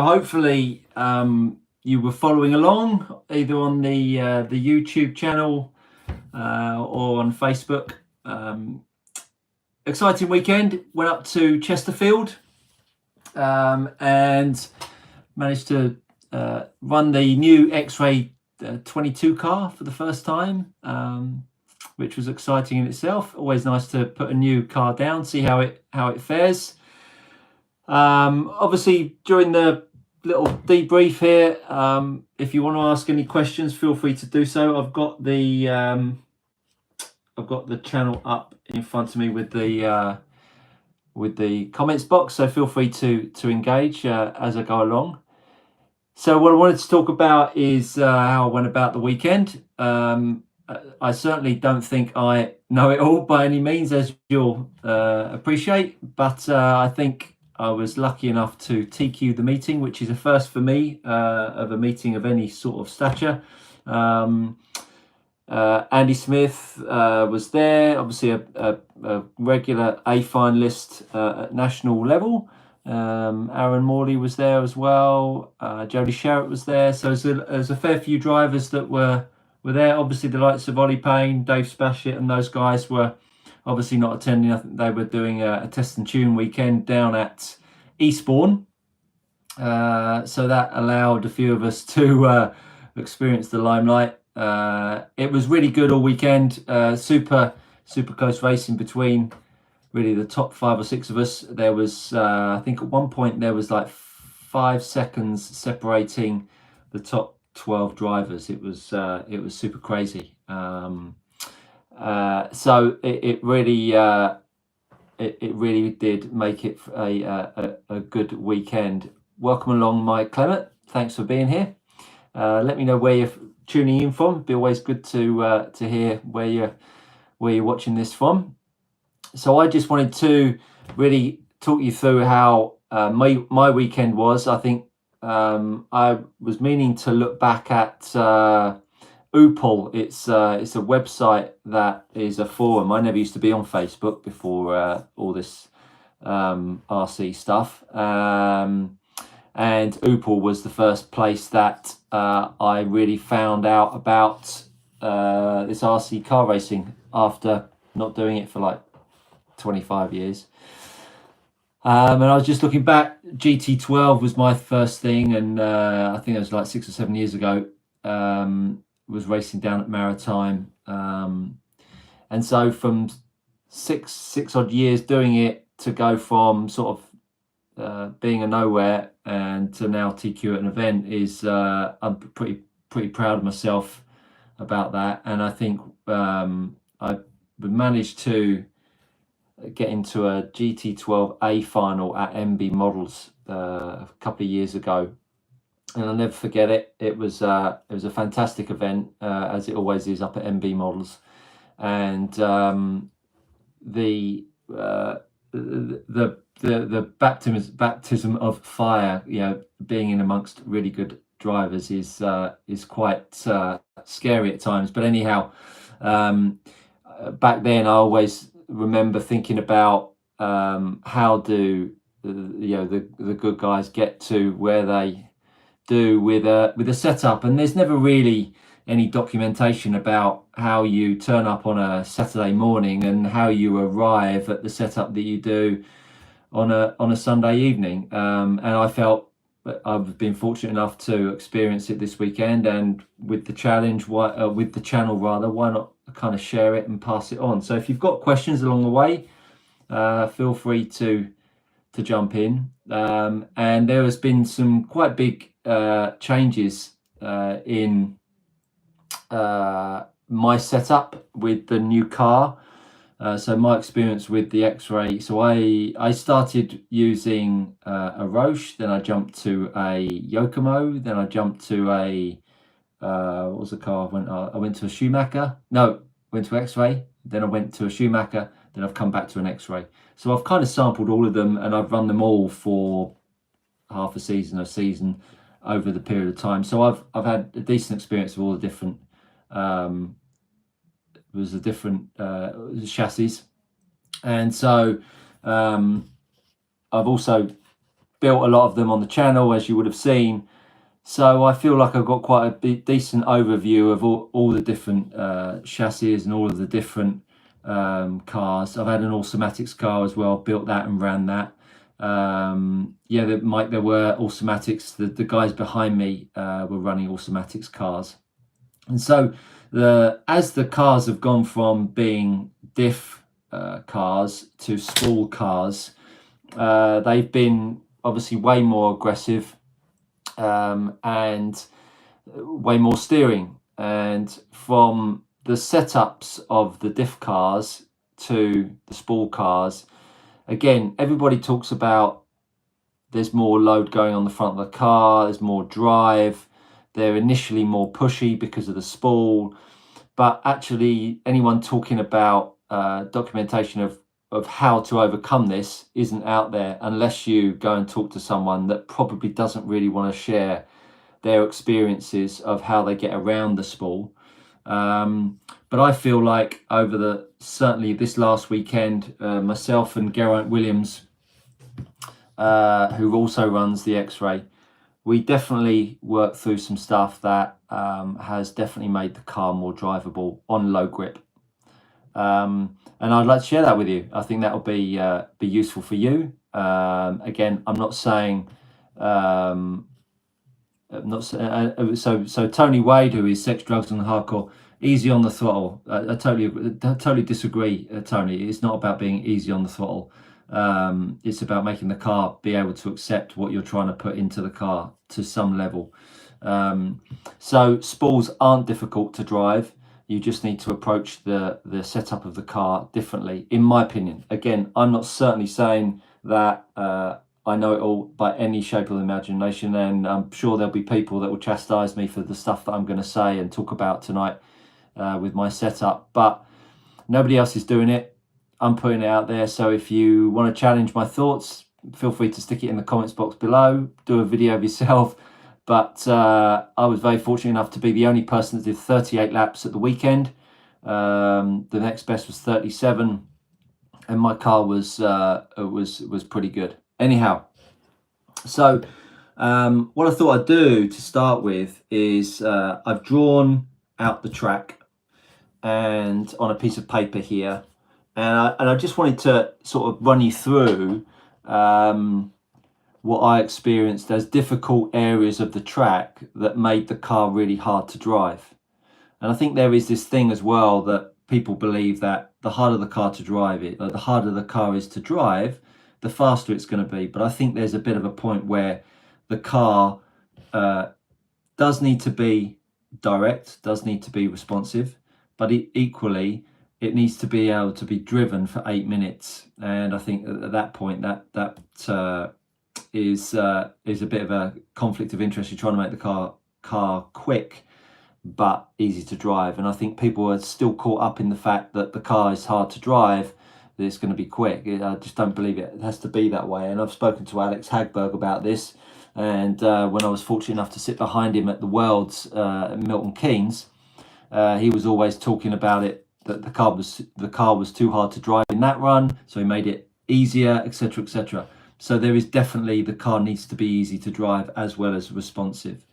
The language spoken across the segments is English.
hopefully you were following along either on the YouTube channel or on Facebook. Exciting weekend. Went up to Chesterfield and managed to run the new X-Ray 22 car for the first time, which was exciting in itself. Always nice to put a new car down, see how it fares. Obviously, during the little debrief here, if you want to ask any questions, feel free to do so. I've got the channel up in front of me with the comments box, so feel free to engage as I go along. So what I wanted to talk about is how I went about the weekend. I certainly don't think I know it all by any means, as you'll appreciate, but I think I was lucky enough to TQ the meeting, which is a first for me of a meeting of any sort of stature. Andy Smith was there, obviously a regular A finalist at national level. Aaron Morley was there as well. Jody Sherritt was there. So there's a fair few drivers that were there. Obviously, the likes of Ollie Payne, Dave Spashett, and those guys were obviously not attending. I think they were doing a test and tune weekend down at Eastbourne. So that allowed a few of us to experience the limelight. It was really good all weekend. Super close racing between really the top 5 or 6 of us. There was, I think at one point there was like 5 seconds separating the top 12 drivers. It was super crazy. So it really did make it a good weekend. Welcome along, Mike Clement. Thanks for being here. Let me know where you're tuning in from. It'd be always good to hear where you're watching this from. So I just wanted to really talk you through how my weekend was. I think I was meaning to look back at Oopal. It's a website that is a forum. I never used to be on Facebook before all this RC stuff. And Oopal was the first place that I really found out about this RC car racing after not doing it for like 25 years. And I was just looking back. GT12 was my first thing, and I think it was like 6 or 7 years ago. Was racing down at Maritime, and so from six odd years doing it to go from sort of being a nowhere and to now TQ at an event is I'm pretty proud of myself about that. And I think I managed to get into a GT12A final at MB Models a couple of years ago, and I'll never forget it. It was a fantastic event, as it always is up at MB Models, and the baptism of fire, being in amongst really good drivers is quite scary at times. But anyhow, back then I always remember thinking about how do the good guys get to where they do with a setup, and there's never really any documentation about how you turn up on a Saturday morning and how you arrive at the setup that you do on a Sunday evening. And I felt that I've been fortunate enough to experience it this weekend, and with the challenge, with the channel rather, why not kind of share it and pass it on? So if you've got questions along the way, feel free to jump in. And there has been some quite big changes in my setup with the new car. So my experience with the X-Ray, so I started using a Roche, then I jumped to a Yokomo, then I jumped to a what was the car I went to a Schumacher. No, went to X-Ray, then I went to a Schumacher, then I've come back to an X-Ray. So I've kind of sampled all of them, and I've run them all for half a season over the period of time. So I've had a decent experience of all the different chassis, and so I've also built a lot of them on the channel, as you would have seen. So I feel like I've got quite a decent overview of all the different chassis and all of the different cars. I've had an Automatics car as well, built that and ran that. Yeah, Mike, there were Automatics. The guys behind me were running Automatics cars. And so as the cars have gone from being diff cars to spool cars, they've been obviously way more aggressive and way more steering. And from the setups of the diff cars to the spool cars, again, everybody talks about there's more load going on the front of the car, there's more drive, they're initially more pushy because of the spool. But actually, anyone talking about documentation of how to overcome this isn't out there, unless you go and talk to someone that probably doesn't really want to share their experiences of how they get around the spool. But I feel like certainly this last weekend, myself and Geraint Williams, who also runs the X-Ray, we definitely worked through some stuff that has definitely made the car more drivable on low grip. And I'd like to share that with you. I think that will be useful for you. Again, I'm not saying so Tony Wade, who is Sex, Drugs and Hardcore, easy on the throttle. I totally disagree, Tony. It's not about being easy on the throttle. It's about making the car be able to accept what you're trying to put into the car to some level. So spools aren't difficult to drive. You just need to approach the setup of the car differently, in my opinion. Again, I'm not certainly saying that I know it all by any shape of the imagination, and I'm sure there'll be people that will chastise me for the stuff that I'm going to say and talk about tonight with my setup, but nobody else is doing it. I'm putting it out there, so if you want to challenge my thoughts, feel free to stick it in the comments box below, do a video of yourself. But I was very fortunate enough to be the only person that did 38 laps at the weekend. The next best was 37, and my car was pretty good. Anyhow, so what I thought I'd do to start with is I've drawn out the track and on a piece of paper here, and I just wanted to sort of run you through what I experienced as difficult areas of the track that made the car really hard to drive. And I think there is this thing as well that people believe that the harder the car to drive the harder the car is to drive, the faster it's going to be. But I think there's a bit of a point where the car does need to be direct, does need to be responsive, but equally it needs to be able to be driven for 8 minutes. And I think at that point that is a bit of a conflict of interest. You're trying to make the car quick but easy to drive, and I think people are still caught up in the fact that the car is hard to drive, that it's going to be quick. I just don't believe it has to be that way. And I've spoken to Alex Hagberg about this, and when I was fortunate enough to sit behind him at the Worlds at Milton Keynes, he was always talking about it, that the car was too hard to drive in that run, so he made it easier, etc, etc. So there is definitely, the car needs to be easy to drive as well as responsive.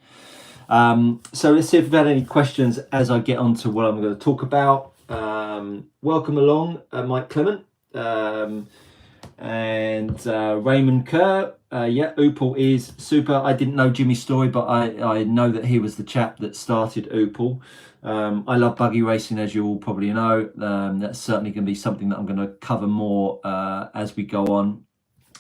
So let's see if we've had any questions as I get on to what I'm going to talk about. Welcome along, Mike Clement, and Raymond Kerr. Yeah, Opel is super. I didn't know Jimmy's story, but I know that he was the chap that started Opel. I love buggy racing, as you all probably know. That's certainly going to be something that I'm going to cover more as we go on.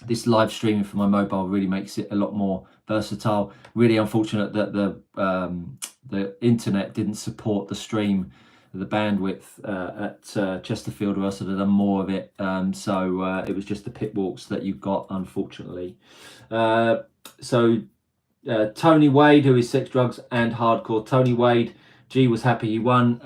This live streaming from my mobile really makes it a lot more versatile. Really unfortunate that the internet didn't support the stream, the bandwidth at Chesterfield, or else I'd have done more of it. So it was just the pit walks that you've got, unfortunately. So Tony Wade, who is Sex, Drugs and Hardcore. Tony Wade, G was happy he won.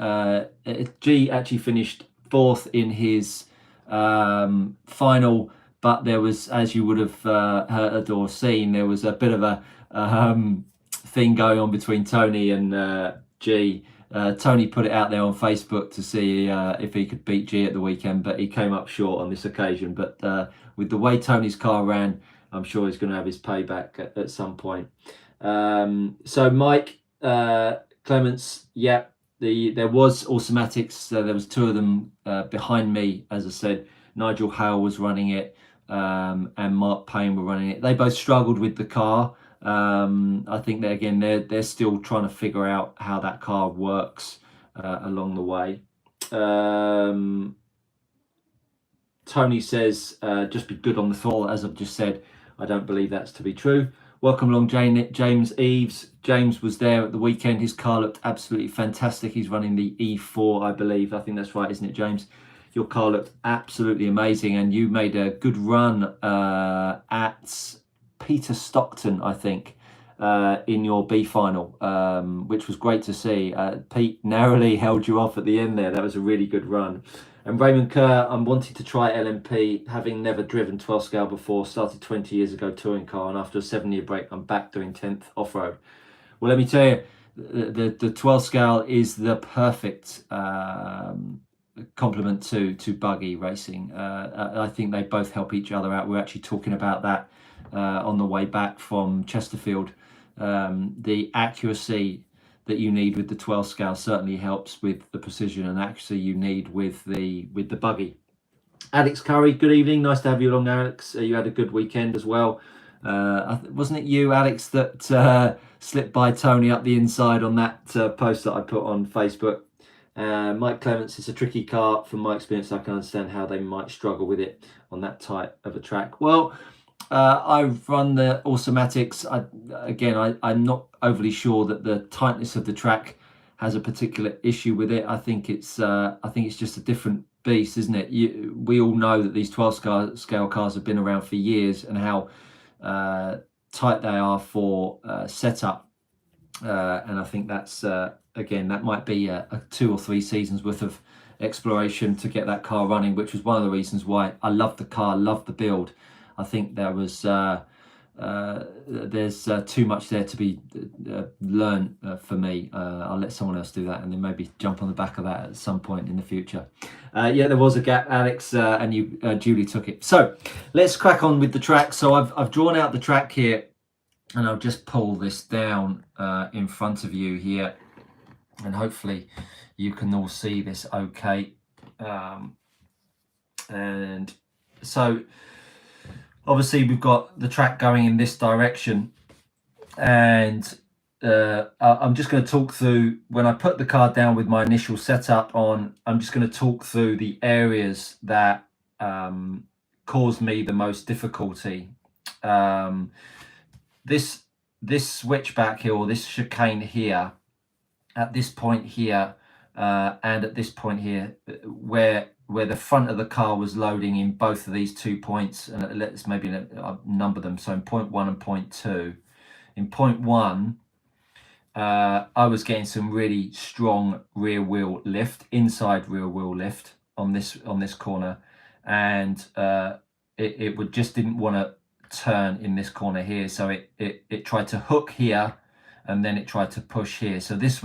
G actually finished 4th in his final, but there was, as you would have heard or seen, there was a bit of a thing going on between Tony and G. Tony put it out there on Facebook to see if he could beat G at the weekend, but he came up short on this occasion. But with the way Tony's car ran, I'm sure he's going to have his payback at some point. So Mike Clements, yeah, there was automatics. There was 2 of them behind me, as I said. Nigel Hale was running it, and Mark Payne were running it. They both struggled with the car. I think that again they're still trying to figure out how that car works along the way. Tony says just be good on the throttle. As I've just said, I don't believe that's to be true. Welcome along, James Eves. James was there at the weekend. His car looked absolutely fantastic. He's running the E4, I believe. I think that's right, isn't it, James? Your car looked absolutely amazing, and you made a good run at Peter Stockton, I think, in your B final, which was great to see. Pete narrowly held you off at the end there. That was a really good run. And Raymond Kerr, I'm wanting to try LMP, having never driven 12 scale before, started 20 years ago touring car, and after a 7-year break, I'm back doing 10th off-road. Well, let me tell you, the 12 scale is the perfect complement to buggy racing. I think they both help each other out. We're actually talking about that on the way back from Chesterfield. The accuracy that you need with the 12 scale certainly helps with the precision and accuracy you need with the buggy. Alex Curry, good evening. Nice to have you along, Alex. You had a good weekend as well. Wasn't it you, Alex, that slipped by Tony up the inside on that post that I put on Facebook? Mike Clements, it's a tricky car. From my experience, I can understand how they might struggle with it on that type of a track. Well, I've run the automatics. I'm not overly sure that the tightness of the track has a particular issue with it. I think it's just a different beast, isn't it? We all know that these 12 scale cars have been around for years, and how tight they are for setup. And I think that's again, that might be a 2 or 3 seasons worth of exploration to get that car running, which was one of the reasons why I loved the car, loved the build. I think there was there's too much there to be learned for me. I'll let someone else do that, and then maybe jump on the back of that at some point in the future. Yeah, there was a gap, Alex, and you duly took it. So let's crack on with the track. So I've drawn out the track here, and I'll just pull this down in front of you here, and hopefully you can all see this okay. And so obviously we've got the track going in this direction, and I'm just going to talk through, when I put the car down with my initial setup on, I'm just going to talk through the areas that caused me the most difficulty. This switchback here, or this chicane here, at this point here, and at this point here, where the front of the car was loading in both of these 2 points, and let's maybe number them. So in point 1 and point 2. In point 1, I was getting some really strong rear wheel lift, inside rear wheel lift on this corner, and it would just didn't want to turn in this corner here. So it tried to hook here, and then it tried to push here. So this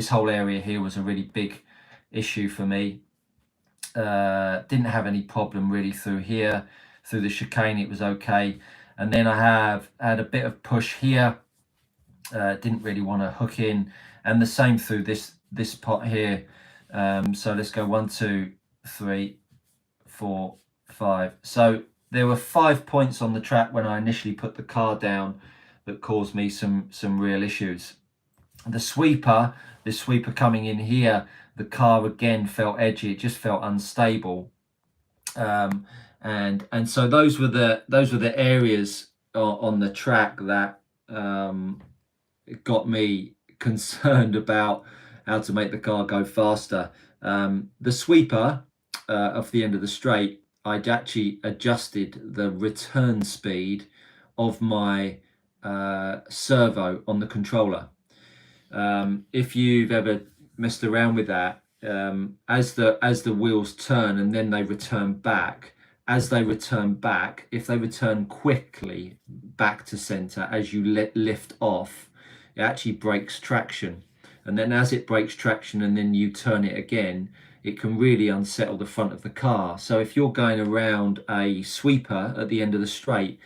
whole area here was a really big issue for me. Didn't have any problem really through here. Through the chicane it was okay, and then I had a bit of push here. Didn't really want to hook in, and the same through this pot here. So let's go 1, 2, 3, 4, 5. So there were 5 points on the track when I initially put the car down that caused me some real issues. The sweeper coming in here, the car again felt edgy. It just felt unstable, and so those were the areas on the track that got me concerned about how to make the car go faster. The sweeper off the end of the straight, I'd actually adjusted the return speed of my servo on the controller. If you've ever messed around with that, as the wheels turn and then they return back, if they return quickly back to center as you lift off, it actually breaks traction. And then as it breaks traction and then you turn it again, it can really unsettle the front of the car. So if you're going around a sweeper at the end of the straight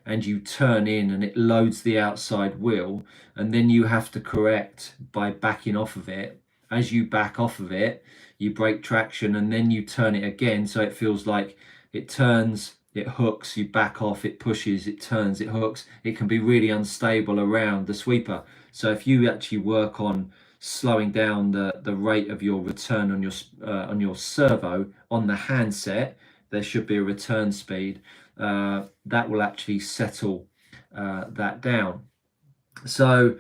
and you turn in and it loads the outside wheel, and then you have to correct by backing off of it. As you back off of it, you break traction, and then you turn it again, so it feels like it turns, it hooks, you back off, it pushes, it turns, it hooks. It can be really unstable around the sweeper. So if you actually work on slowing down the rate of your return on your servo on the handset, there should be a return speed that will actually settle that down. So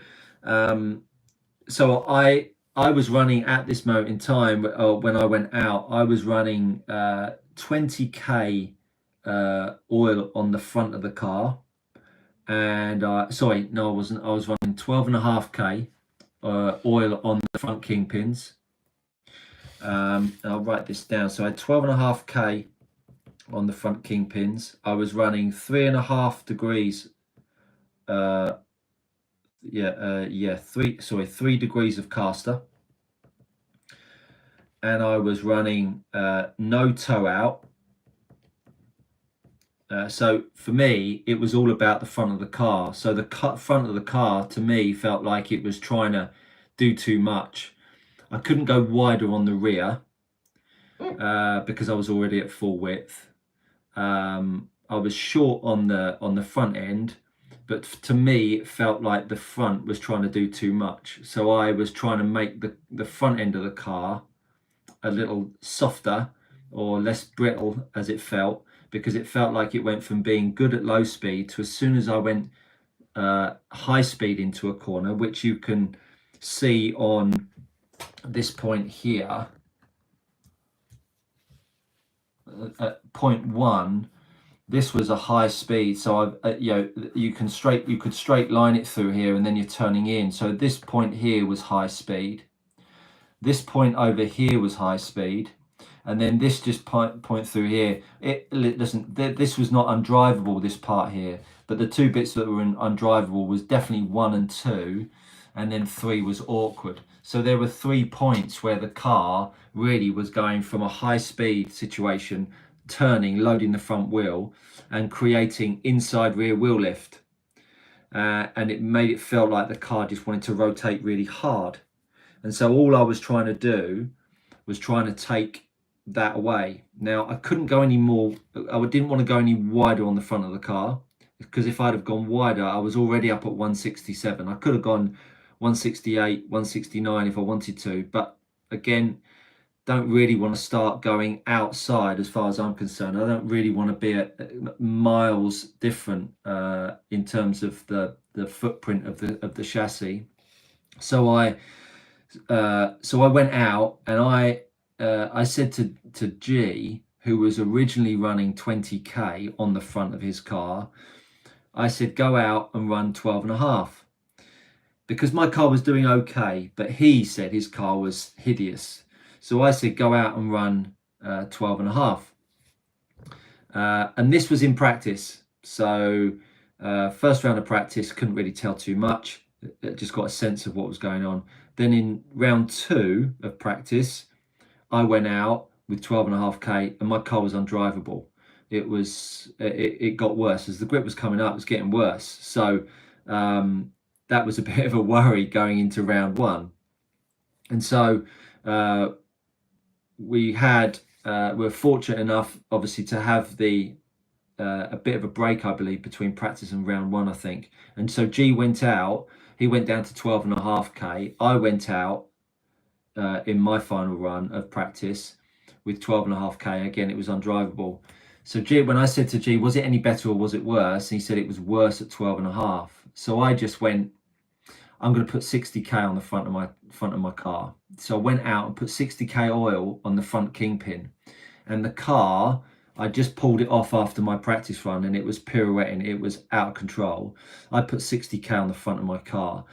so I was running at this moment in time, when I went out, I was running 20k oil on the front of the car, and sorry, no, I wasn't. I was running 12.5k oil on the front kingpins. I'll write this down. So I had 12.5k on the front kingpins. I was running 3.5 degrees. 3 degrees of caster, and I was running no toe out. So for me, it was all about the front of the car. So the front of the car to me felt like it was trying to do too much. I couldn't go wider on the rear because I was already at full width. I was short on the front end, but to me it felt like the front was trying to do too much. So I was trying to make the front end of the car a little softer or less brittle as it felt, because it felt like it went from being good at low speed to, as soon as I went high speed into a corner, which you can see on this point here at point 1, this was a high speed. So you could straight line it through here, and then you're turning in. So this point here was high speed. This point over here was high speed, and then this just point through here. Listen, this was not undrivable, this part here, but the two bits that were undrivable was definitely 1 and 2, and then 3 was awkward. So there were 3 points where the car really was going from a high speed situation, turning, loading the front wheel, and creating inside rear wheel lift, and it made it feel like the car just wanted to rotate really hard. And so all I was trying to do was trying to take that away. Now I couldn't go any more, I didn't want to go any wider on the front of the car, because if I'd have gone wider, I was already up at 167. I could have gone 168, 169 if I wanted to, but again, don't really want to start going outside as far as I'm concerned. I don't really want to be at miles different in terms of the footprint of the chassis. So I went out, and I said to G, who was originally running 20k on the front of his car, I said, go out and run 12.5, because my car was doing okay, but he said his car was hideous. So I said, go out and run 12.5. And this was in practice. So first round of practice, couldn't really tell too much. Just got a sense of what was going on. Then in round 2 of practice, I went out with 12.5k, and my car was undrivable. It got worse as the grip was coming up. It was getting worse. So that was a bit of a worry going into round 1. And so we were fortunate enough, obviously, to have a bit of a break, I believe, between practice and round 1, I think. And so G went out. He went down to 12.5k. I went out in my final run of practice with 12.5k. Again, it was undrivable. So G, when I said to G, was it any better or was it worse? And he said it was worse at 12.5. So I just went, I'm going to put 60k on the front of my car. So I went out and put 60k oil on the front kingpin, and the car, I just pulled it off after my practice run, and it was pirouetting. It was out of control. I put 60k on the front of my car,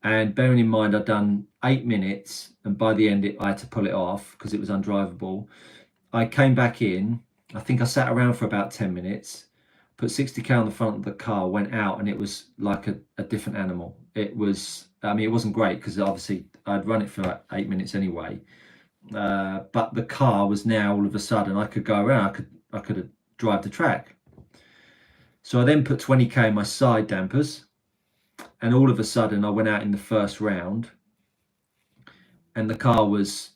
and bearing in mind I'd done 8 minutes, and by the end I had to pull it off because it was undrivable. I came back in. I think I sat around for about 10 minutes, put 60k on the front of the car, went out, and it was like a different animal. It was, I mean, it wasn't great because obviously I'd run it for like 8 minutes anyway. But the car was now all of a sudden, I could go around, I could drive the track. So I then put 20k in my side dampers, and all of a sudden I went out in the first round, and the car was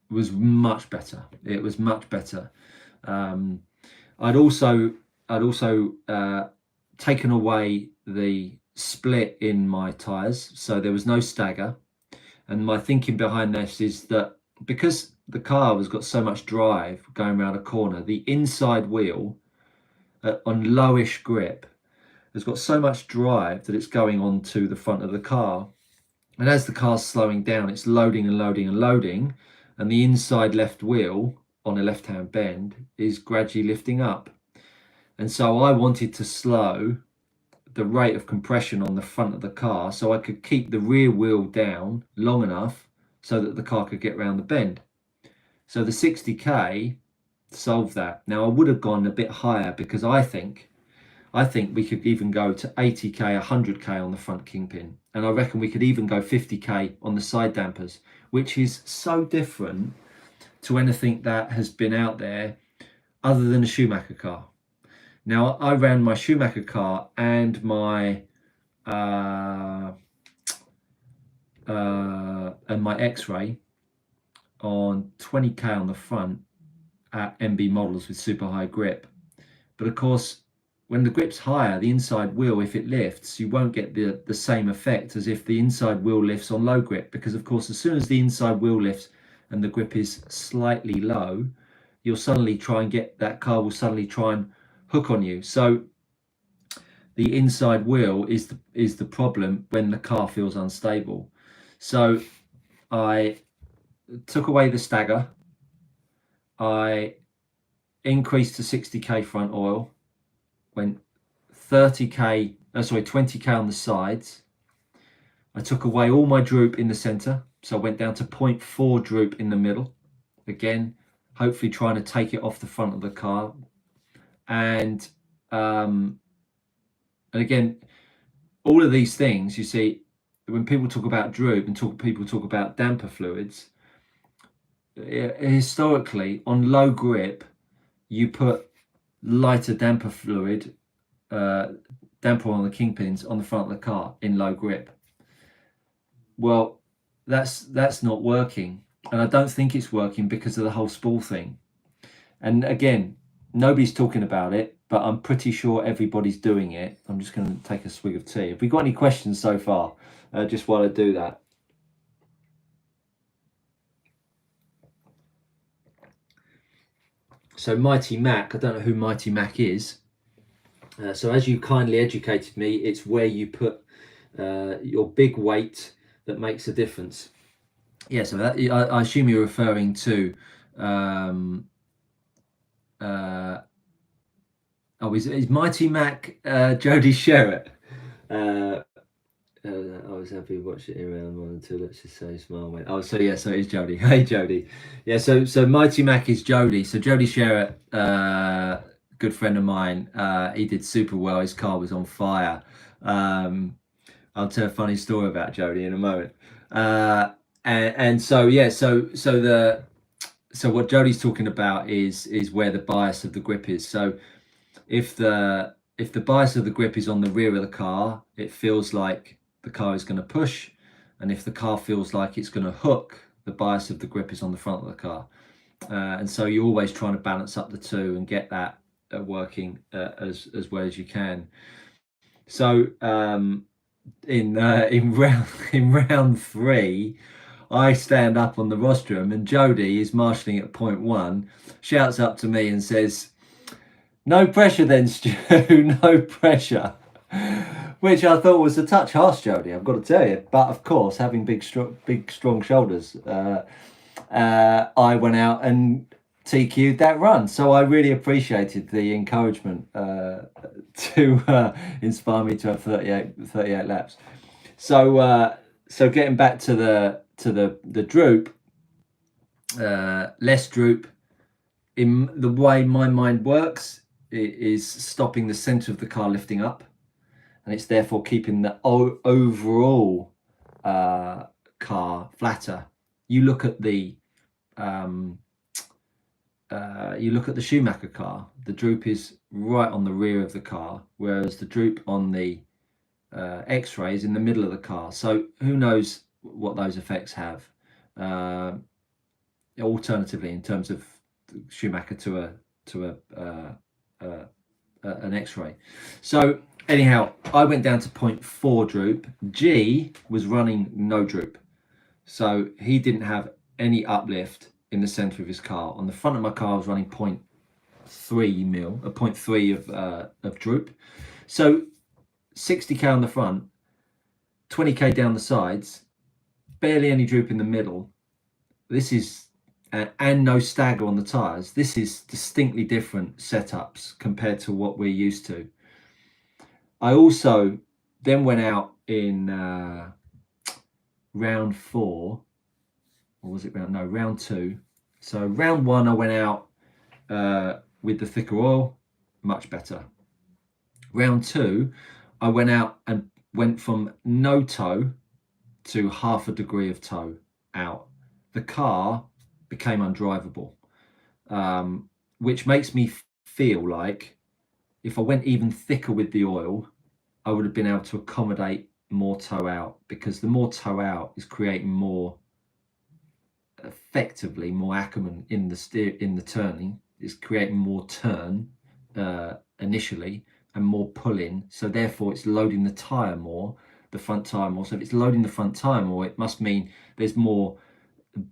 much better. It was much better. I'd also taken away the split in my tyres, so there was no stagger. And my thinking behind this is that because the car has got so much drive going around a corner, the inside wheel on lowish grip has got so much drive that it's going onto the front of the car. And as the car's slowing down, it's loading and loading and loading, and the inside left wheel on a left-hand bend is gradually lifting up. And so I wanted to slow the rate of compression on the front of the car so I could keep the rear wheel down long enough so that the car could get around the bend. So the 60k solved that. Now I would have gone a bit higher, because I think we could even go to 80k, 100k on the front kingpin, and I reckon we could even go 50k on the side dampers, which is so different to anything that has been out there other than a Schumacher car. Now I ran my Schumacher car and my X-Ray on 20k on the front at MB models with super high grip, but of course when the grip's higher, the inside wheel, if it lifts, you won't get the same effect as if the inside wheel lifts on low grip, because of course as soon as the inside wheel lifts and the grip is slightly low, you'll suddenly try and get that car will suddenly try and hook on you. So the inside wheel is the problem when the car feels unstable. So I took away the stagger, I increased to 60k front oil, went 20k on the sides. I took away all my droop in the center, so I went down to 0.4 droop in the middle, again hopefully trying to take it off the front of the car. And again, all of these things, you see, when people talk about droop and people talk about damper fluids, historically on low grip you put lighter damper fluid, damper on the kingpins on the front of the car in low grip. Well, that's not working, and I don't think it's working because of the whole spool thing. And again, nobody's talking about it, but I'm pretty sure everybody's doing it. I'm just going to take a swig of tea. Have we got any questions so far? Just while I do that. So Mighty Mac, I don't know who Mighty Mac is. So as you kindly educated me, it's where you put your big weight that makes a difference. Yeah, so that, I assume you're referring to is Mighty Mac Jody Sherritt? I was happy watching it around 1 and 2. Let's just say smile went. Oh, so yeah, so it's Jody. Hey, Jody. Yeah, so Mighty Mac is Jody. So Jody Sherritt, good friend of mine. He did super well. His car was on fire. I'll tell a funny story about Jody in a moment. And so yeah, so what Jody's talking about is where the bias of the grip is. So if the bias of the grip is on the rear of the car, it feels like the car is going to push, and if the car feels like it's going to hook, the bias of the grip is on the front of the car. And so you're always trying to balance up the two and get that working as well as you can. So in round 3, I stand up on the rostrum and Jody is marshalling at 0.1, shouts up to me and says, "No pressure then, Stu, no pressure." Which I thought was a touch harsh, Jody, I've got to tell you. But of course, having big strong shoulders, I went out and TQ'd that run. So I really appreciated the encouragement to inspire me to have 38 laps. So getting back to the droop, less droop. In the way my mind works, it is stopping the center of the car lifting up, and it's therefore keeping the overall car flatter. You look at the you look at the Schumacher car, the droop is right on the rear of the car, whereas the droop on the X-ray is in the middle of the car. So who knows what those effects have. Alternatively, in terms of Schumacher to an X-ray. So anyhow, I went down to 0.4 droop. G was running no droop, so he didn't have any uplift in the center of his car. On the front of my car, I was running 0.3 mil, a 0.3 of droop. So 60k on the front, 20k down the sides, barely any droop in the middle. This is and no stagger on the tires. This is distinctly different setups compared to what we're used to. I also then went out in round 4, or was it round 2. So round 1 I went out with the thicker oil, much better. Round 2 I went out and went from no toe to half a degree of toe out. The car became undrivable, which makes me feel like if I went even thicker with the oil, I would have been able to accommodate more toe out, because the more toe out is creating more, effectively more Ackerman in the turning, is creating more turn initially and more pulling, so therefore it's loading the tire more, the front tire more. So if it's loading the front tire more, it must mean there's more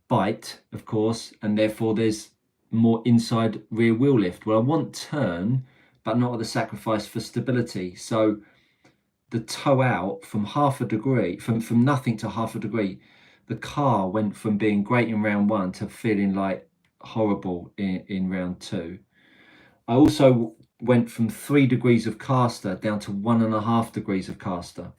bite, of course, and therefore there's more inside rear wheel lift. Well, I want turn, but not at the sacrifice for stability. So the toe out from half a degree, from nothing to half a degree, the car went from being great in round 1 to feeling like horrible in round 2. I also went from 3 degrees of caster down to 1.5 degrees of caster,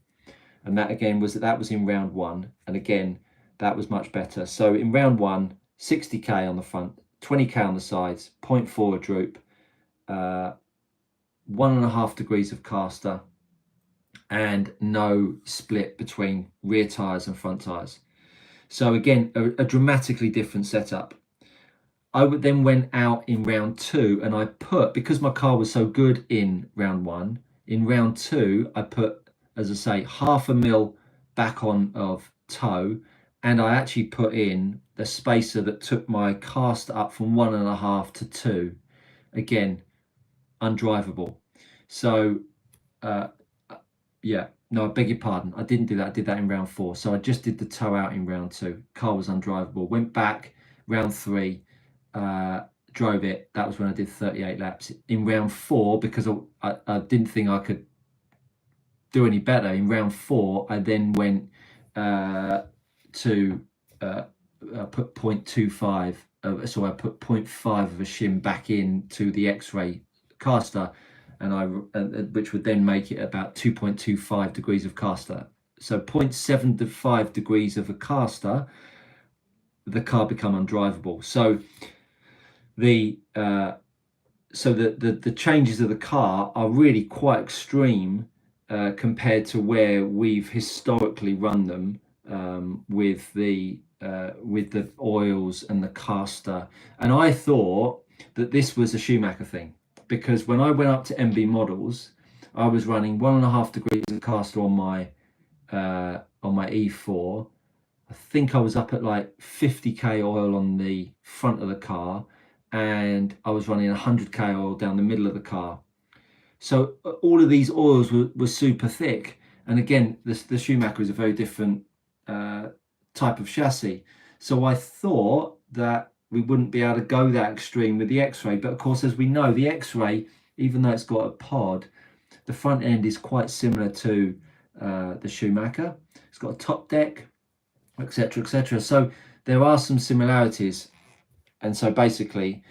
and that again was in round 1, and again that was much better. So in round 1, 60k on the front, 20k on the sides, 0.4 droop, 1.5 degrees of caster, and no split between rear tires and front tires. So again, a dramatically different setup. I then went out in round 2 and I put, because my car was so good in round 1, in round 2 I put, as I say, 0.5 mil back on of toe, and I actually put in the spacer that took my caster up from 1.5 to 2. Again, undrivable. So yeah, no, I beg your pardon, I didn't do that. I did that in round 4. So I just did the toe out in round 2. Car was undrivable. Went back round 3, drove it. That was when I did 38 laps. In round 4, because I didn't think I could do any better, in round 4 I then went to put 0.25, so I put 0.5 of a shim back into the X-ray caster, and which would then make it about 2.25 degrees of caster. So 0.75 degrees of a caster, the car become undrivable. So the changes of the car are really quite extreme compared to where we've historically run them, with the oils and the caster. And I thought that this was a Schumacher thing, because when I went up to MB models, I was running 1.5 degrees of caster on my E4. I think I was up at like 50k oil on the front of the car, and I was running 100k oil down the middle of the car. So all of these oils were super thick. And again, the Schumacher is a very different type of chassis. So I thought that we wouldn't be able to go that extreme with the X-Ray. But of course, as we know, the X-Ray, even though it's got a pod, the front end is quite similar to the Schumacher. It's got a top deck, etc., etc. So there are some similarities. And so basically,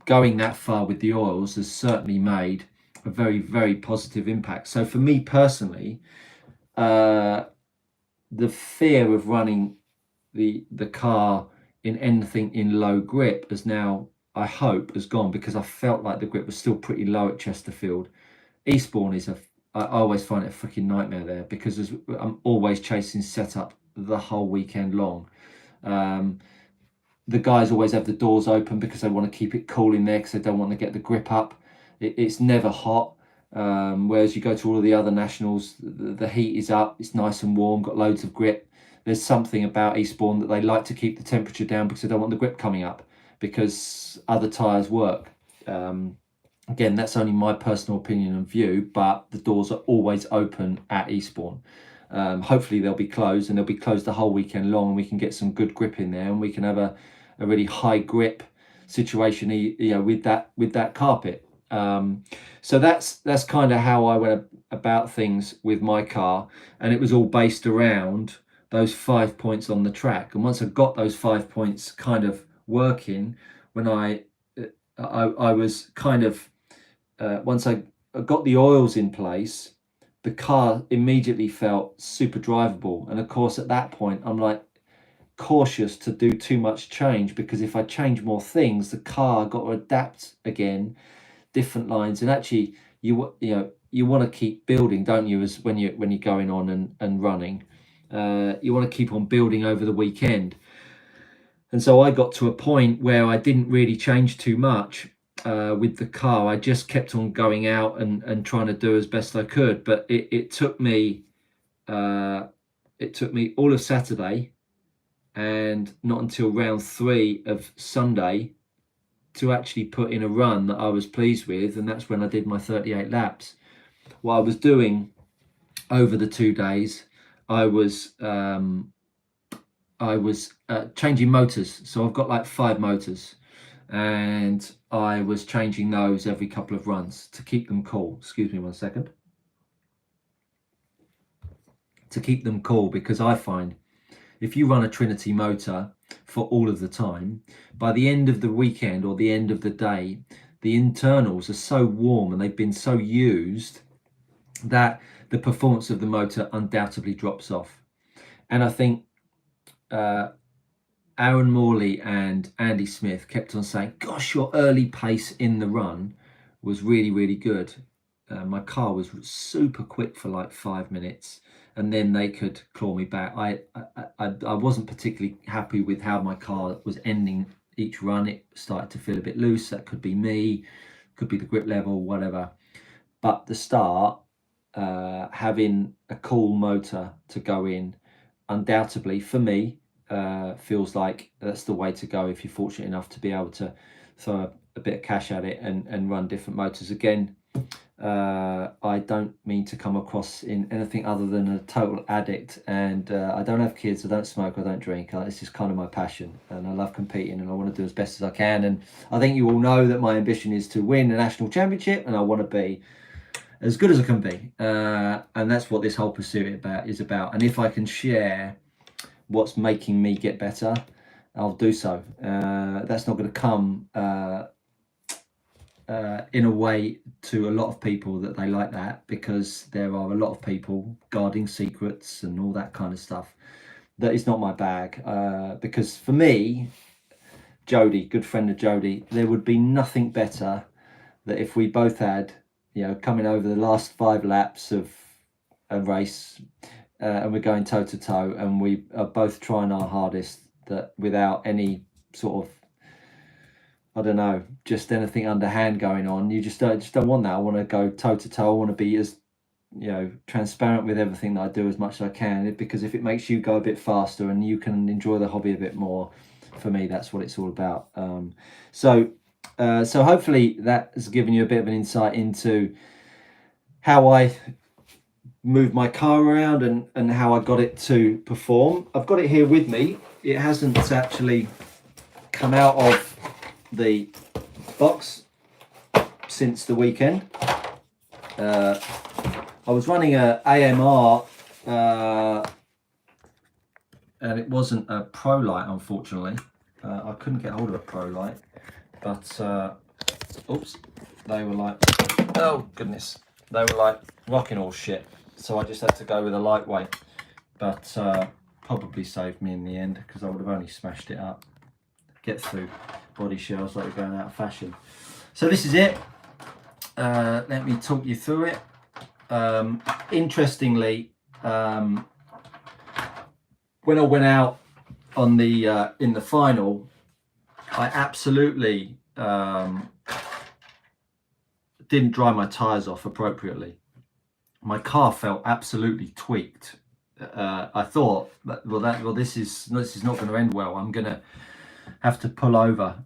going that far with the oils has certainly made a very, very positive impact. So for me personally, the fear of running the car in anything in low grip has now, I hope, has gone, because I felt like the grip was still pretty low at Chesterfield. Eastbourne is I always find it a freaking nightmare there, because I'm always chasing setup the whole weekend long. the guys always have the doors open because they want to keep it cool in there because they don't want to get the grip up. It's never hot. Whereas you go to all of the other nationals, the heat is up, it's nice and warm, got loads of grip. There's something about Eastbourne that they like to keep the temperature down because they don't want the grip coming up, because other tyres work. Again, that's only my personal opinion and view, but the doors are always open at Eastbourne. Hopefully they'll be closed, and they'll be closed the whole weekend long, and we can get some good grip in there, and we can have a really high grip situation, with that carpet. So that's kind of how I went about things with my car, and it was all based around those 5 points on the track. And once I got those 5 points kind of working, when I was kind of once I got the oils in place, the car immediately felt super drivable. And of course, at that point, I'm like cautious to do too much change, because if I change more things, the car got to adapt again, different lines. And actually, you want to keep building, don't you? As when you're going on and running, you want to keep on building over the weekend. And so I got to a point where I didn't really change too much with the car. I just kept on going out and trying to do as best I could. But it took me all of Saturday, and not until round 3 of Sunday, to actually put in a run that I was pleased with. And that's when I did my 38 laps. What I was doing over the 2 days, I was changing motors. So I've got like 5 motors, and I was changing those every couple of runs to keep them cool. Excuse me 1 second. To keep them cool, because I find if you run a Trinity motor for all of the time, by the end of the weekend or the end of the day, the internals are so warm and they've been so used that the performance of the motor undoubtedly drops off. And I think Aaron Morley and Andy Smith kept on saying, gosh, your early pace in the run was really, really good. My car was super quick for like 5 minutes, and then they could claw me back. I wasn't particularly happy with how my car was ending each run. It started to feel a bit loose. That could be me, could be the grip level, whatever. But the start, having a cool motor to go in, undoubtedly for me, feels like that's the way to go if you're fortunate enough to be able to throw a bit of cash at it and run different motors. Again, I don't mean to come across in anything other than a total addict, and I don't have kids, I don't smoke, I don't drink. It's just kind of my passion, and I love competing, and I want to do as best as I can. And I think you all know that my ambition is to win a national championship, and I want to be as good as I can be, and that's what this whole pursuit is about. And if I can share what's making me get better, I'll do so. That's not going to come in a way to a lot of people that they like that, because there are a lot of people guarding secrets and all that kind of stuff. That is not my bag, because for me, Jody, good friend of Jody, there would be nothing better that if we both had, coming over the last 5 laps of a race, and we're going toe to toe, and we are both trying our hardest, that without any sort of, I don't know, just anything underhand going on. You just don't want that. I want to go toe to toe. I want to be as, transparent with everything that I do as much as I can, because if it makes you go a bit faster and you can enjoy the hobby a bit more, for me, that's what it's all about. So hopefully that has given you a bit of an insight into how I move my car around and how I got it to perform. I've got it here with me. It hasn't actually come out of the box since the weekend. I was running a AMR, and it wasn't a Pro Light, unfortunately. I couldn't get hold of a Pro Light, but oops, they were like, oh goodness, they were like rocking all shit. So I just had to go with a lightweight, but probably saved me in the end, because I would have only smashed it up. Get through body shells like we're going out of fashion. So this is it. Let me talk you through it. Interestingly, when I went out on the in the final, I absolutely didn't dry my tyres off appropriately. My car felt absolutely tweaked. I thought, well, this is not going to end well. I'm going to have to pull over,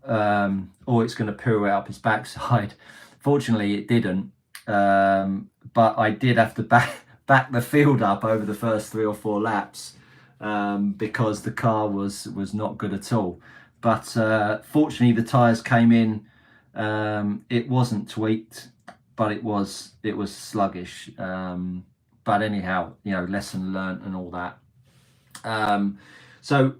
or it's going to pirouette up its backside. Fortunately, it didn't. But I did have to back the field up over the first 3 or 4 laps, because the car was not good at all. But fortunately, the tyres came in. It wasn't tweaked, but it was sluggish. But anyhow, lesson learnt and all that. So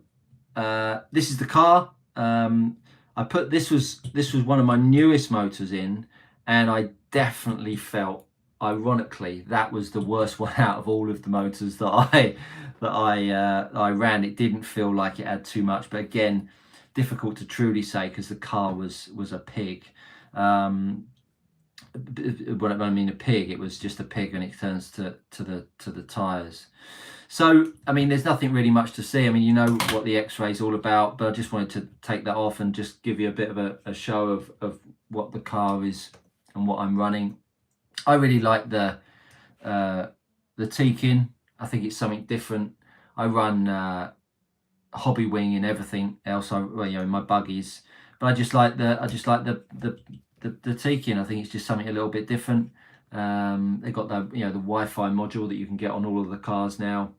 this is the car. I put this was one of my newest motors in, and I definitely felt, ironically, that was the worst one out of all of the motors that I ran. It didn't feel like it had too much, but again, difficult to truly say because the car was a pig. When I mean a pig, it was just a pig, and it turns to the tires. So, I mean, there's nothing really much to see. I mean, you know what the X-ray is all about, but I just wanted to take that off and just give you a bit of a show of what the car is and what I'm running. I really like the Tekin. I think it's something different. I run hobby wing and everything else. In my buggies, but I just like the Tekin. I think it's just something a little bit different. They've got the the Wi-Fi module that you can get on all of the cars now.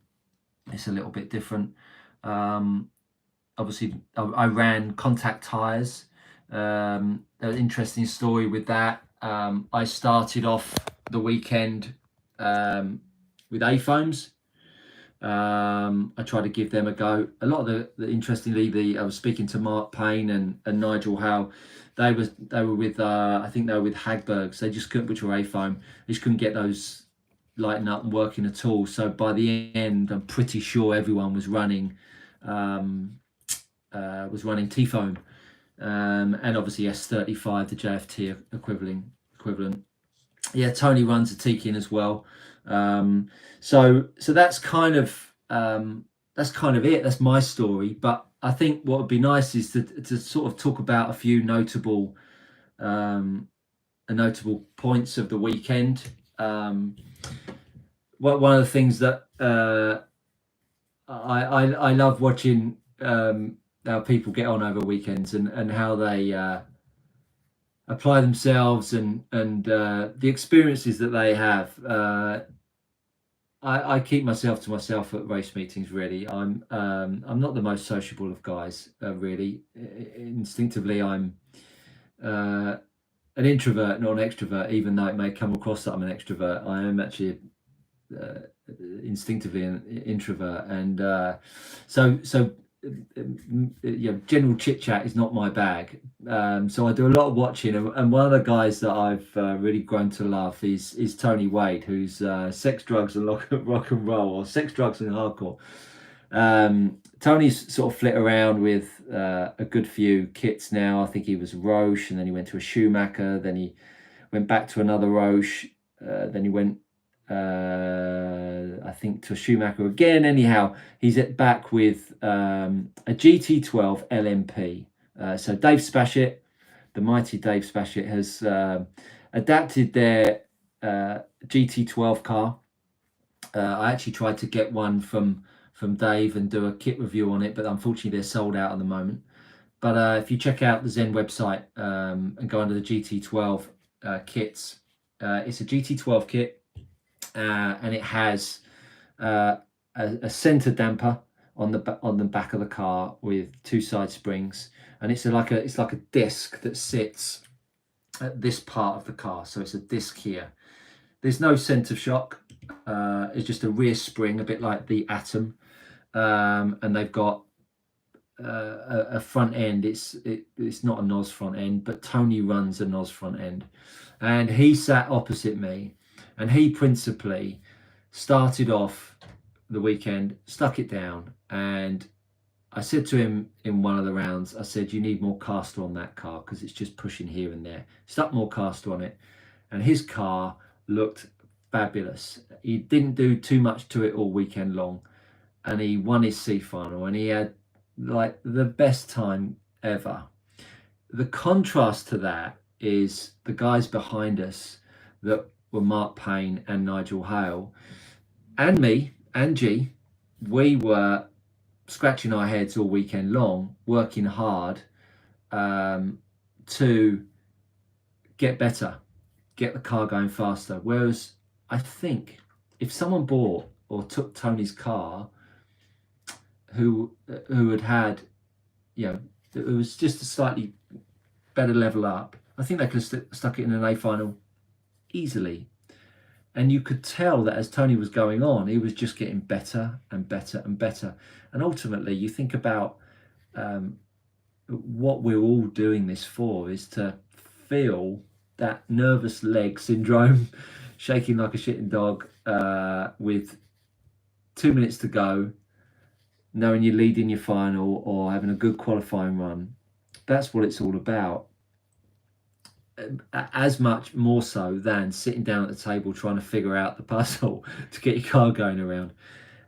It's a little bit different. Obviously, I ran contact tires. An interesting story with that. I started off the weekend with A-foams. I tried to give them a go. A lot of interestingly, I was speaking to Mark Payne and Nigel Howe. They were with I think they were with Hagbergs. They just couldn't, which were A-foam. They just couldn't get those lighting up and working at all. So by the end, I'm pretty sure everyone was running T-foam, and obviously S35, the JFT equivalent. Yeah, Tony runs a Tekin as well. So that's kind of it. That's my story. But I think what would be nice is to sort of talk about a few notable points of the weekend. One of the things that I love watching how people get on over weekends and how they apply themselves and the experiences that they have. I keep myself to myself at race meetings. Really, I'm not the most sociable of guys. Really, instinctively, I'm an introvert, not an extrovert. Even though it may come across that I'm an extrovert, I am actually instinctively an introvert, and so general chit chat is not my bag. So I do a lot of watching, and one of the guys that I've really grown to love is Tony Wade, who's sex, drugs, and rock and roll, or sex, drugs, and hardcore. Tony's sort of flit around with a good few kits now. I think he was Roche, and then he went to a Schumacher, then he went back to another Roche, then he went I think to a Schumacher again. Anyhow, he's back with a GT12 LMP. So Dave Spashett, the mighty Dave Spashett, has adapted their GT12 car. I actually tried to get one from Dave and do a kit review on it, but unfortunately they're sold out at the moment. But if you check out the Zen website and go under the GT12 kits, it's a GT12 kit. And it has a center damper on the back of the car with 2 side springs, and it's like a disc that sits at this part of the car. So it's a disc here. There's no center shock. It's just a rear spring, a bit like the Atom, and they've got a front end. It's not a NOS front end, but Tony runs a NOS front end, and he sat opposite me. And he principally started off the weekend, stuck it down, and I said to him in one of the rounds, I said, you need more caster on that car because it's just pushing here and there. Stuck more caster on it, and his car looked fabulous. He didn't do too much to it all weekend long, and he won his C final, and he had like the best time ever. the contrast to that is the guys behind us that were Mark Payne and Nigel Hale and me and G. We were scratching our heads all weekend long, working hard to get better, get the car going faster. Whereas I think if someone bought or took Tony's car, who had it was just a slightly better level up, I think they could have stuck it in an A final easily. And you could tell that as Tony was going on, he was just getting better and better and better. And ultimately, you think about what we're all doing this for is to feel that nervous leg syndrome, shaking like a shitting dog with 2 minutes to go, knowing you're leading your final or having a good qualifying run. That's what it's all about. As much more so than sitting down at the table trying to figure out the puzzle to get your car going around.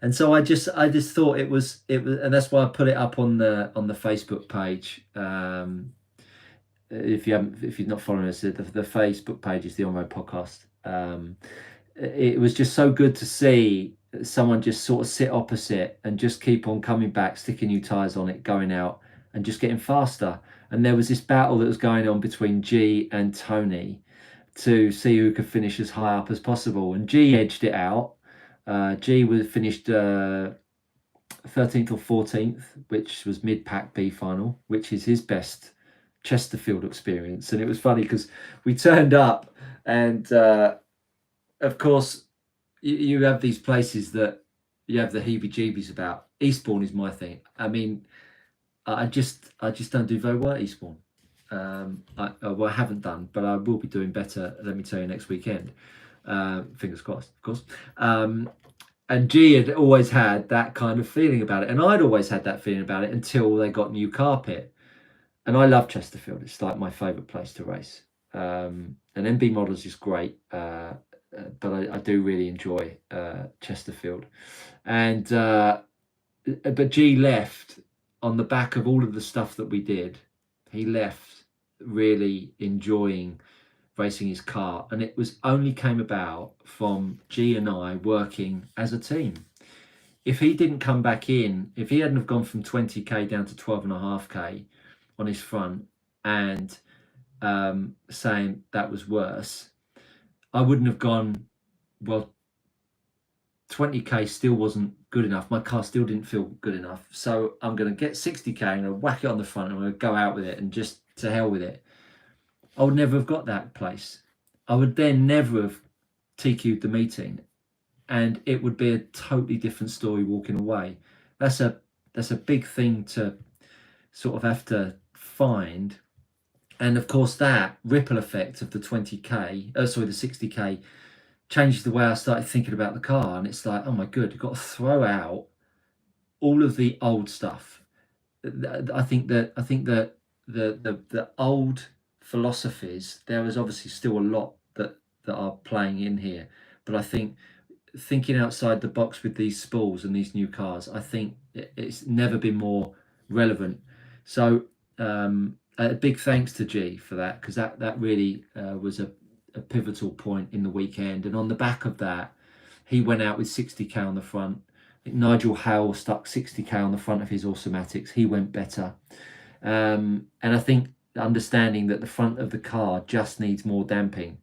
And so I just thought it was, and that's why I put it up on the Facebook page. If you're not following us, the Facebook page is the On Road Podcast. It was just so good to see someone just sort of sit opposite and just keep on coming back, sticking new tyres on it, going out and just getting faster. And there was this battle that was going on between G and Tony to see who could finish as high up as possible. And G edged it out. G finished 13th or 14th, which was mid-pack B final, which is his best Chesterfield experience. And it was funny because we turned up and of course you have these places that you have the heebie-jeebies about. Eastbourne is my thing. I mean, I just don't do very well at Eastbourne. I haven't done, but I will be doing better, let me tell you, next weekend. Fingers crossed, of course. And G had always had that kind of feeling about it. And I'd always had that feeling about it until they got new carpet. And I love Chesterfield. It's like my favourite place to race. And MB Models is great. But I do really enjoy Chesterfield. And but G left on the back of all of the stuff that we did. He left really enjoying racing his car, and it was only came about from G and I working as a team. If he didn't come back in, if he hadn't have gone from 20k down to 12.5k on his front and saying that was worse, I wouldn't have gone, well, 20k still wasn't good enough. My car still didn't feel good enough. So I'm going to get 60k and I'm going to whack it on the front and I'm going to go out with it and just to hell with it. I would never have got that place. I would then never have TQ'd the meeting, and it would be a totally different story walking away. That's a big thing to sort of have to find. And of course that ripple effect of the 60k changed the way I started thinking about the car. And it's like, oh my God, you've got to throw out all of the old stuff. I think that the old philosophies, there is obviously still a lot that are playing in here, but I think thinking outside the box with these spools and these new cars, I think it's never been more relevant. So a big thanks to G for that, because that really was a pivotal point in the weekend. And on the back of that, he went out with 60k on the front. I think Nigel Hale stuck 60k on the front of his automatics. He went better. And I think understanding that the front of the car just needs more damping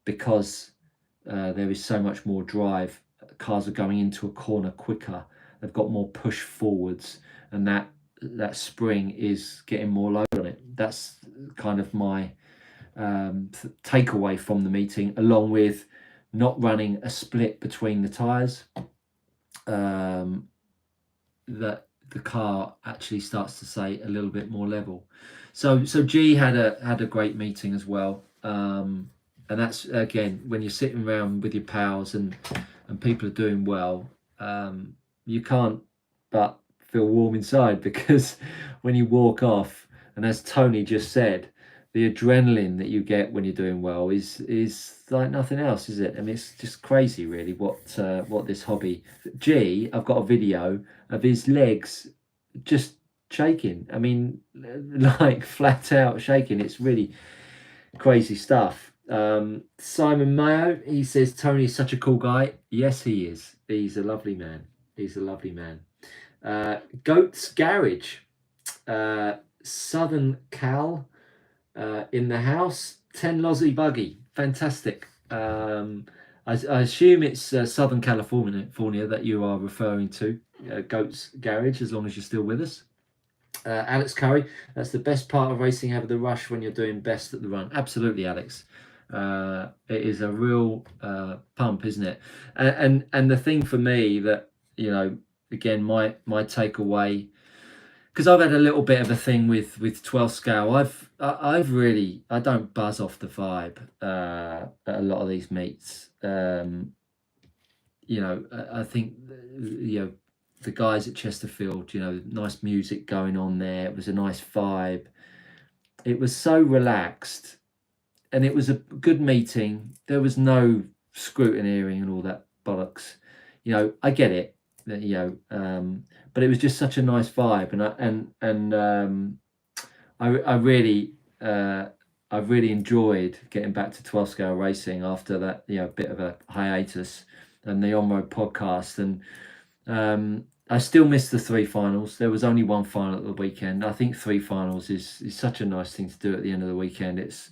because there is so much more drive. Cars are going into a corner quicker. They've got more push forwards, and that spring is getting more load on it. That's kind of my takeaway from the meeting, along with not running a split between the tyres. That the car actually starts to say a little bit more level. So G had a great meeting as well. And that's, again, when you're sitting around with your pals and people are doing well, you can't but feel warm inside, because when you walk off, and as Tony just said, the adrenaline that you get when you're doing well is like nothing else, is it? I mean, it's just crazy, really, what this hobby. I've got a video of his legs just shaking. I mean, like flat out shaking. It's really crazy stuff. Simon Mayo, he says Tony's such a cool guy. Yes, he is. He's a lovely man. He's a lovely man. Goat's Garage, Southern Cal in the house. 10 Lozzie Buggy, fantastic. I assume it's Southern California that you are referring to, Goat's Garage, as long as you're still with us. Alex Curry, that's the best part of racing, having the rush when you're doing best at the run. Absolutely, Alex. It is a real pump, isn't it? And the thing for me that, you know, again, my takeaway, because I've had a little bit of a thing with 12 scale. I've really, I don't buzz off the vibe at a lot of these meets. You know, I think, you know, the guys at Chesterfield, you know, nice music going on there. It was a nice vibe. It was so relaxed, and it was a good meeting. There was no scrutineering and all that bollocks. You know, I get it. You know, but it was just such a nice vibe, and I really enjoyed getting back to 12 scale racing after that, you know, bit of a hiatus and the on-road podcast. And I still miss the 3 finals. There was only 1 final at the weekend. I think 3 finals is such a nice thing to do at the end of the weekend. It's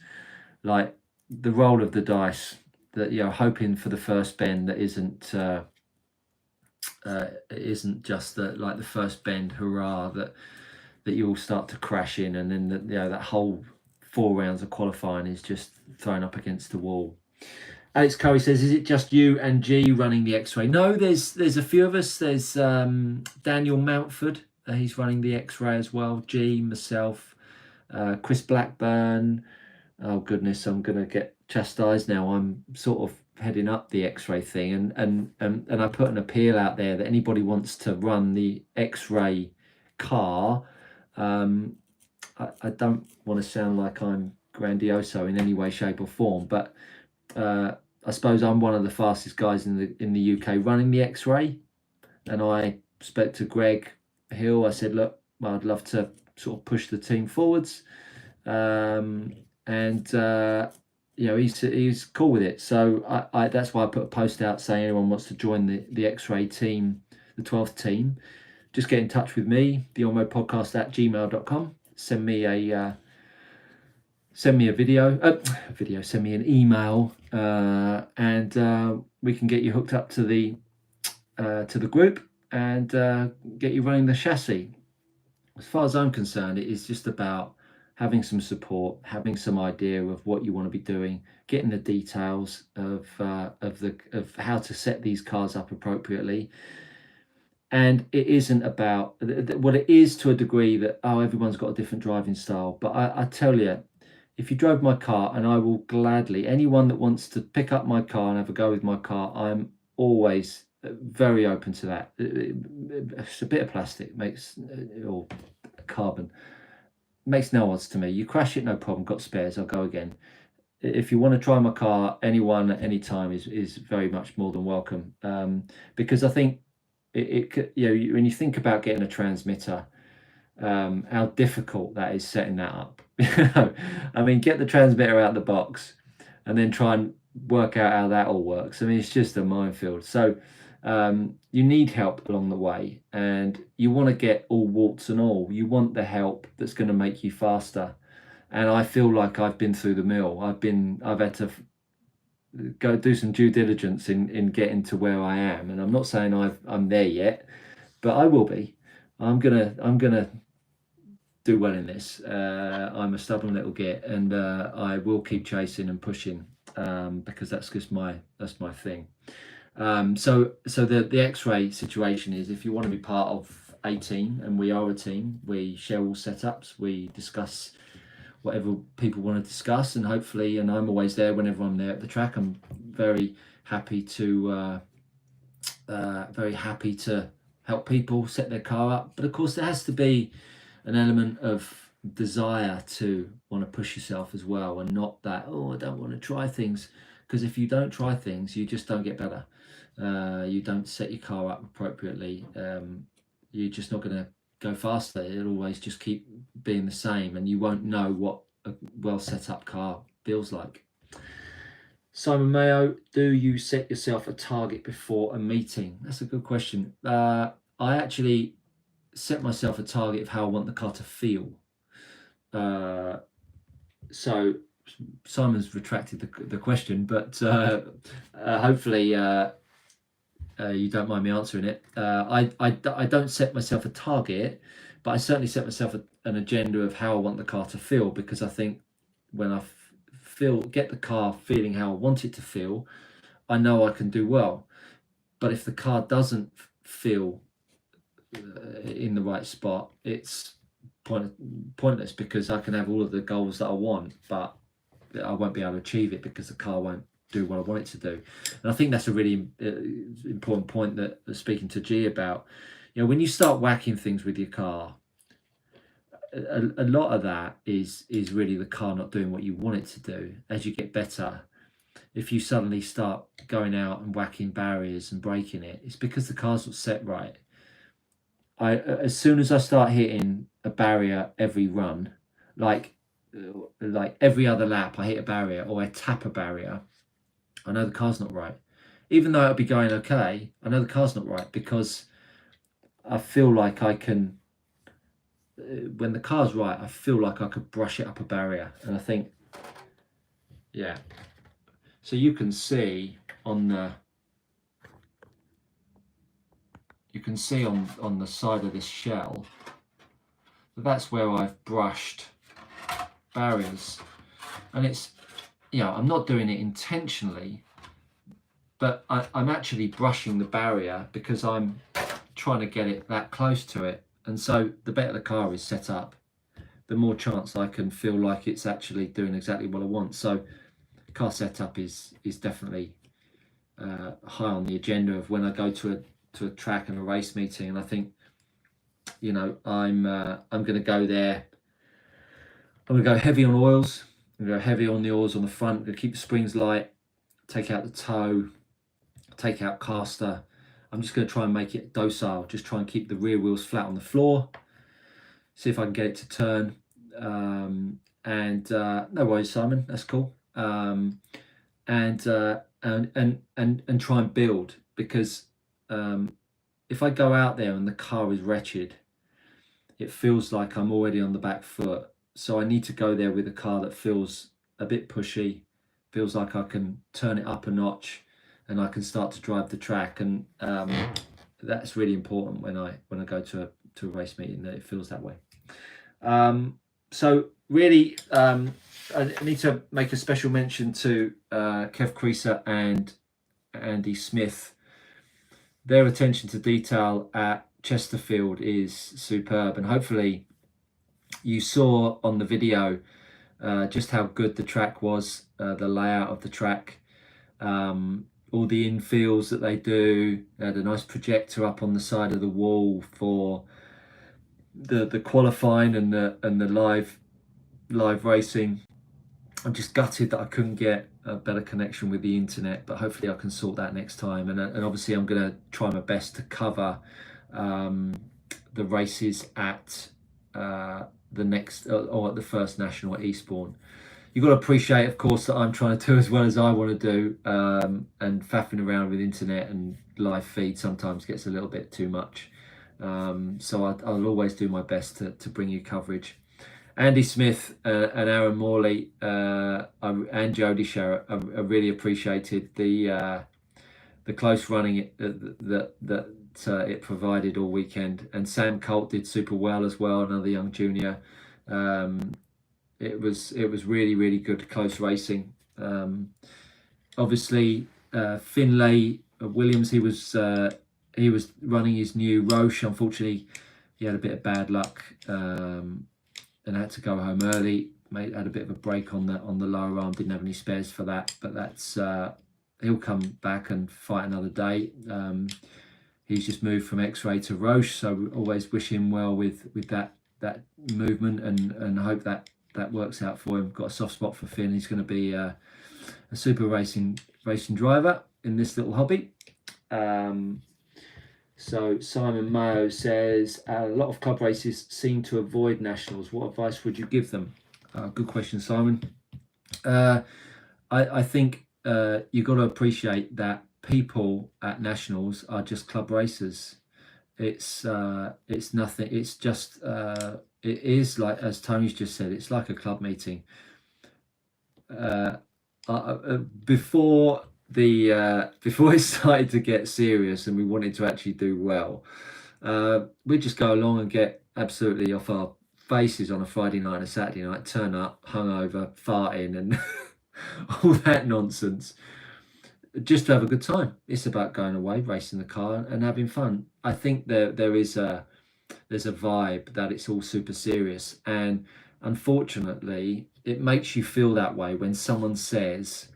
like the roll of the dice, that, you know, hoping for the first bend that isn't just like the first bend hurrah, that you all start to crash in, and then you know, that whole 4 rounds of qualifying is just thrown up against the wall. Alex Curry says, is it just you and G running the X-Ray? No, there's a few of us. There's Daniel Mountford, he's running the X-Ray as well. G, myself, Chris Blackburn. Oh goodness, I'm gonna get chastised now. I'm sort of heading up the X-Ray thing, and I put an appeal out there that anybody wants to run the X-Ray car. I don't want to sound like I'm grandioso in any way, shape, or form, but I suppose I'm one of the fastest guys in the UK running the X-Ray, and I spoke to Greg Hill. I said, look, I'd love to sort of push the team forwards, and you know, he's cool with it. So I that's why I put a post out saying anyone wants to join the X-Ray team, the 12th team, just get in touch with me, theonroadpodcast@gmail.com. Send me a send me an email, and we can get you hooked up to the group and get you running the chassis. As far as I'm concerned, it is just about having some support, having some idea of what you want to be doing, getting the details of how to set these cars up appropriately. And it isn't about, well, it is to a degree that, oh, everyone's got a different driving style. But I tell you, if you drove my car, and I will gladly, anyone that wants to pick up my car and have a go with my car, I'm always very open to that. It's a bit of plastic, or carbon, makes no odds to me. You crash it, no problem, got spares, I'll go again. If you want to try my car, anyone at any time is very much more than welcome, because I think it you know, when you think about getting a transmitter, how difficult that is, setting that up. I mean, get the transmitter out of the box and then try and work out how that all works. I mean, it's just a minefield. So you need help along the way, and you want to get all warts and all. You want the help that's going to make you faster. And I feel like I've been through the mill. I've had to go do some due diligence in getting to where I am, and I'm not saying I'm there yet, but I will be. I'm gonna do well in this. I'm a stubborn little git, and I will keep chasing and pushing, because that's just my thing. So the X-Ray situation is, if you want to be part of a team, and we are a team, we share all setups, we discuss whatever people want to discuss, and hopefully, and I'm always there whenever I'm there at the track. I'm very happy to help people set their car up, but of course there has to be an element of desire to want to push yourself as well, and not that, oh, I don't want to try things, because if you don't try things, you just don't get better. You don't set your car up appropriately, you're just not going to go faster. It'll always just keep being the same, and you won't know what a well set up car feels like. Simon Mayo, do you set yourself a target before a meeting? That's a good question. I actually set myself a target of how I want the car to feel. So Simon's retracted the question, but hopefully you don't mind me answering it. I don't set myself a target, but I certainly set myself an agenda of how I want the car to feel, because I think when I get the car feeling how I want it to feel, I know I can do well. But if the car doesn't feel in the right spot, it's pointless, because I can have all of the goals that I want, but I won't be able to achieve it because the car won't do what I want it to do. And I think that's a really important point that speaking to G about. You know, when you start whacking things with your car, a lot of that is really the car not doing what you want it to do. As you get better, if you suddenly start going out and whacking barriers and breaking it, it's because the car's not set right. As soon as I start hitting a barrier every run, like every other lap I hit a barrier or I tap a barrier, I know the car's not right. Even though it'll be going okay, I know the car's not right, because I feel like I can, when the car's right, I feel like I could brush it up a barrier. And I think, yeah. So you can see on the, on the side of this shell, that's where I've brushed barriers. And it's, you know, I'm not doing it intentionally, but I'm actually brushing the barrier because I'm trying to get it that close to it. And so the better the car is set up, the more chance I can feel like it's actually doing exactly what I want. So car setup is definitely high on the agenda of when I go to a track and a race meeting. And I think, you know, I'm going to go there. I'm going to go heavy on oils. I'm going to go heavy on the oils on the front. I'm going to keep the springs light, take out the toe, take out caster. I'm just going to try and make it docile, just try and keep the rear wheels flat on the floor, see if I can get it to turn. No worries, Simon, that's cool. And try and build, because if I go out there and the car is wretched, it feels like I'm already on the back foot. So I need to go there with a car that feels a bit pushy, feels like I can turn it up a notch and I can start to drive the track. And that's really important when I go to a race meeting, that it feels that way. So really, I need to make a special mention to Kev Creaser and Andy Smith. Their attention to detail at Chesterfield is superb, and hopefully you saw on the video just how good the track was, the layout of the track, all the infills that they do. They had a nice projector up on the side of the wall for the qualifying and the live racing. I'm just gutted that I couldn't get a better connection with the internet, but hopefully I can sort that next time. And obviously I'm going to try my best to cover the races at the next or at the first national at Eastbourne. You've got to appreciate, of course, that I'm trying to do as well as I want to do, and faffing around with internet and live feed sometimes gets a little bit too much. So I'll always do my best to bring you coverage. Andy Smith and Aaron Morley and Jody Sherratt, I really appreciated the close running that it provided all weekend. And Sam Colt did super well as well, another young junior. It was really, really good close racing. Obviously, Finlay Williams, he was running his new Roche. Unfortunately, he had a bit of bad luck and had to go home early. Had a bit of a break on the lower arm. Didn't have any spares for that, but that's he'll come back and fight another day. He's just moved from X-Ray to Roche, so we always wish him well with that movement, and hope that works out for him. Got a soft spot for Finn. He's going to be a super racing driver in this little hobby. So Simon Mayo says a lot of club races seem to avoid nationals. What advice would you give them? Good question, Simon. I think you've got to appreciate that people at nationals are just club racers. It's nothing. It's just it is like, as Tony's just said, it's like a club meeting. Before it started to get serious and we wanted to actually do well, we'd just go along and get absolutely off our faces on a Friday night and a Saturday night, turn up hungover, farting and all that nonsense, just to have a good time. It's about going away, racing the car and having fun. I think there's a vibe that it's all super serious, and unfortunately it makes you feel that way when someone says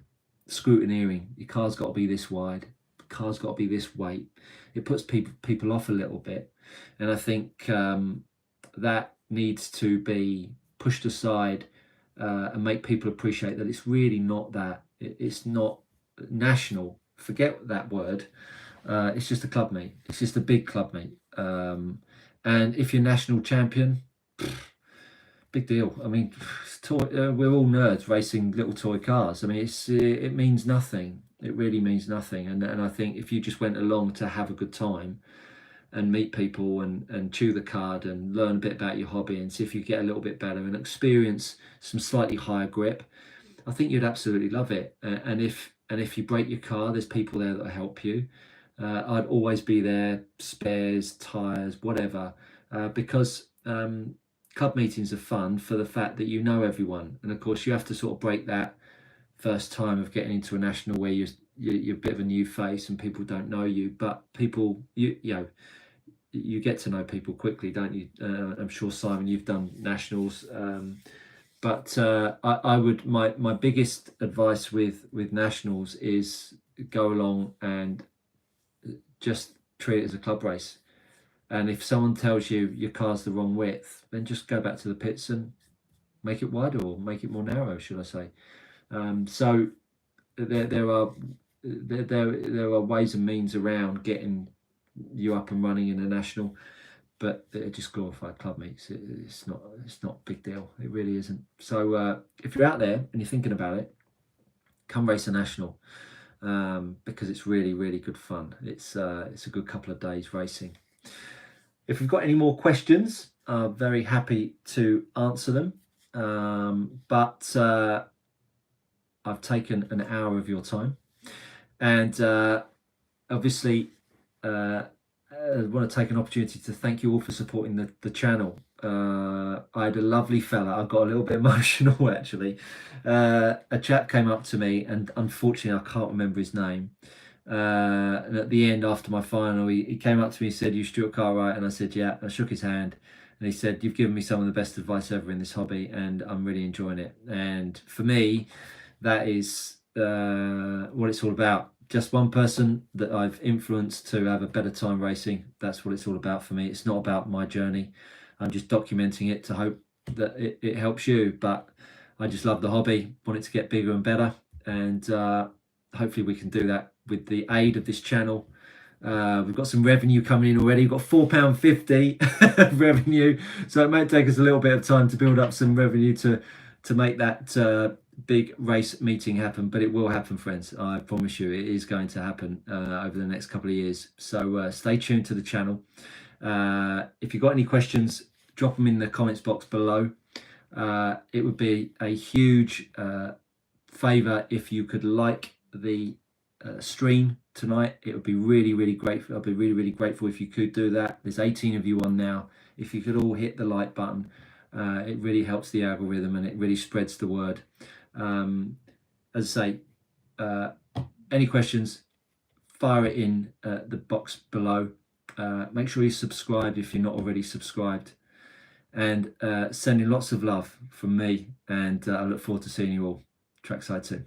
scrutineering, your car's got to be this wide, car's got to be this weight. It puts people off a little bit, and I think that needs to be pushed aside and make people appreciate that it's really not that. It's not national. Forget that word. It's just a club meet. It's just a big club meet. And if you're national champion, big deal. I mean, we're all nerds racing little toy cars. I mean, it means nothing. It really means nothing. And I think if you just went along to have a good time and meet people and chew the card and learn a bit about your hobby and see if you get a little bit better and experience some slightly higher grip, I think you'd absolutely love it. And if you break your car, there's people there that'll help you. I'd always be there, spares, tires, whatever, because club meetings are fun for the fact that you know everyone. And of course you have to sort of break that first time of getting into a national where you're a bit of a new face and people don't know you, but people, you know, you get to know people quickly, don't you? I'm sure, Simon, you've done nationals, but I would, my biggest advice with nationals is go along and just treat it as a club race. And if someone tells you your car's the wrong width, then just go back to the pits and make it wider, or make it more narrow, should I say. So there are ways and means around getting you up and running in a national, but they're just glorified club meets. It's not a big deal. It really isn't. So if you're out there and you're thinking about it, come race a national, because it's really, really good fun. It's a good couple of days racing. If you've got any more questions, I'm very happy to answer them. But I've taken an hour of your time, and obviously I want to take an opportunity to thank you all for supporting the channel. I had a lovely fella, I got a little bit emotional actually. A chap came up to me, and unfortunately I can't remember his name. And at the end, after my final, he came up to me and said, "You Stuart Cartwright?" And I said, "Yeah." I shook his hand, and he said, "You've given me some of the best advice ever in this hobby, and I'm really enjoying it." And for me, that is what it's all about. Just one person that I've influenced to have a better time racing. That's what it's all about for me. It's not about my journey. I'm just documenting it to hope that it helps you. But I just love the hobby, want it to get bigger and better, and hopefully we can do that with the aid of this channel. We've got some revenue coming in already. We've got £4.50 revenue, so it might take us a little bit of time to build up some revenue to make that big race meeting happen, but it will happen, friends. I promise you, it is going to happen over the next couple of years. So stay tuned to the channel. If you've got any questions, drop them in the comments box below. It would be a huge favor if you could like the stream tonight. It would be really, really grateful. I'd be really, really grateful if you could do that. There's 18 of you on now. If you could all hit the like button, it really helps the algorithm and it really spreads the word. As I say, any questions, fire it in the box below. Make sure you subscribe if you're not already subscribed, and sending lots of love from me, and I look forward to seeing you all trackside soon.